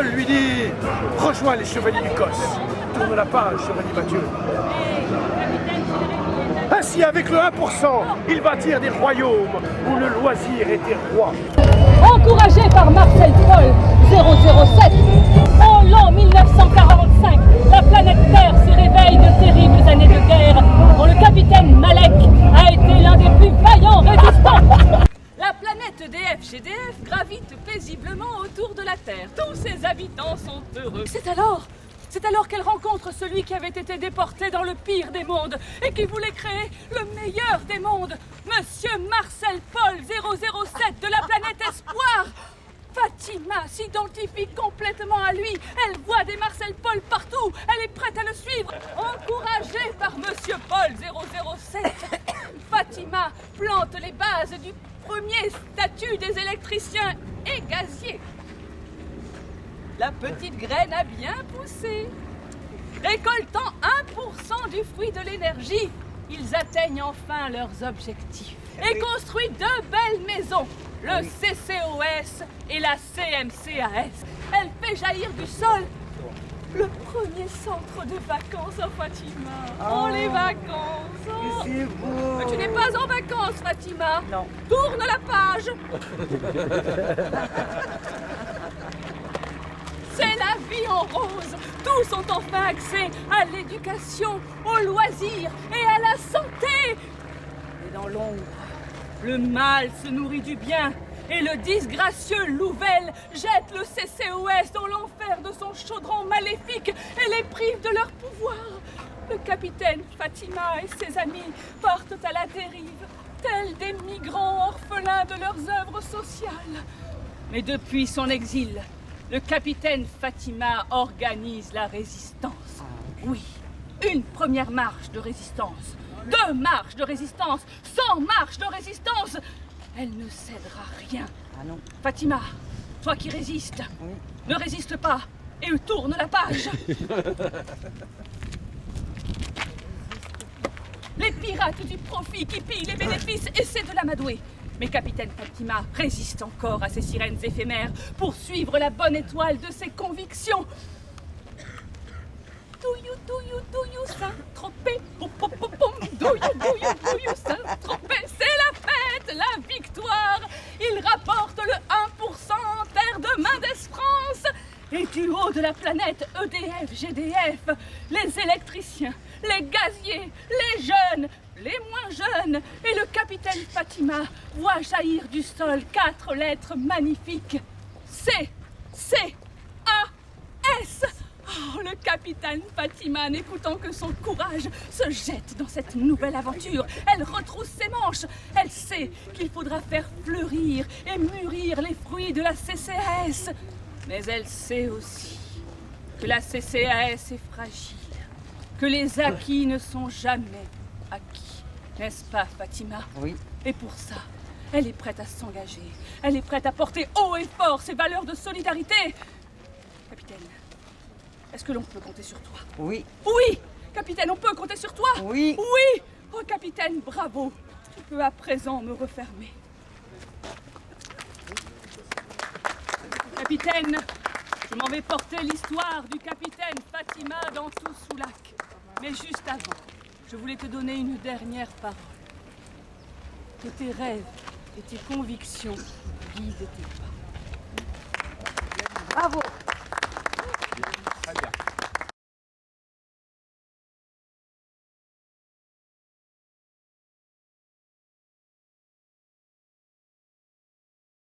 Paul lui dit « Rejoins les chevaliers d'Écosse. Tourne la page, chevalier Mathieu. » Ainsi, avec le 1%, ils bâtirent des royaumes où le loisir était roi. Encouragé par Marcel Paul 007, en l'an 1945, la planète Terre se réveille de terribles années de guerre, dont le capitaine Malek a été l'un des plus vaillants résistants. La planète EDF-GDF gravite paisiblement autour de la Terre. Tous ses habitants sont heureux. C'est alors qu'elle rencontre celui qui avait été déporté dans le pire des mondes et qui voulait créer le meilleur des mondes, Monsieur Marcel Paul 007 de la planète Espoir. Fatima s'identifie complètement à lui. Elle voit des Marcel Paul partout. Elle est prête à le suivre. Encouragée par Monsieur Paul 007, Fatima plante les bases du premier statut des électriciens et gaziers. La petite graine a bien poussé. Récoltant 1% du fruit de l'énergie, ils atteignent enfin leurs objectifs et construisent deux belles maisons, le CCOS et la CMCAS. Elle fait jaillir du sol le premier centre de vacances en Fatima. Oh, les vacances! Oh. C'est beau! Mais tu n'es pas en vacances, Fatima. Non. Tourne la page. C'est la vie en rose. Tous ont enfin accès à l'éducation, au loisir et à la santé. Mais dans l'ombre, le mal se nourrit du bien et le disgracieux Louvel jette le CCOS dans l'enfer de son chaudron maléfique et les prive de leur pouvoir. Le capitaine Fatima et ses amis partent à la dérive, tels des migrants orphelins de leurs œuvres sociales. Mais depuis son exil, le capitaine Fatima organise la résistance. Oui, une première marche de résistance, 2 marches de résistance, 100 marches de résistance. Elle ne cédera rien. Ah non. Fatima, toi qui résistes, Oui. ne résiste pas et tourne la page. Les pirates du profit qui pillent les bénéfices essaient de l'amadouer. Mais capitaine Fatima résiste encore à ces sirènes éphémères pour suivre la bonne étoile de ses convictions. Do you, Saint-Tropez, pom pom pom pom, do you, Saint-Tropez, c'est la fête, la victoire. Il rapporte le 1% en terre de main d'Esprance. Et du haut de la planète EDF-GDF, les électriciens, les gaziers, les jeunes, les moins jeunes et le capitaine Fatima voient jaillir du sol 4 lettres magnifiques. C-C-A-S. Oh, le capitaine Fatima, n'écoutant que son courage, se jette dans cette nouvelle aventure. Elle retrousse ses manches. Elle sait qu'il faudra faire fleurir et mûrir les fruits de la CCAS. Mais elle sait aussi que la CCAS est fragile, que les acquis ne sont jamais acquis. N'est-ce pas, Fatima? Oui. Et pour ça, elle est prête à s'engager. Elle est prête à porter haut et fort ses valeurs de solidarité. Capitaine, est-ce que l'on peut compter sur toi? Oui. Oui! Capitaine, on peut compter sur toi? Oui. Oui! Oh, capitaine, bravo! Tu peux à présent me refermer. Capitaine, je m'en vais porter l'histoire du capitaine Fatima dans Toussoulac. Mais juste avant, je voulais te donner une dernière parole. Que tes rêves et tes convictions guident tes pas. Bravo.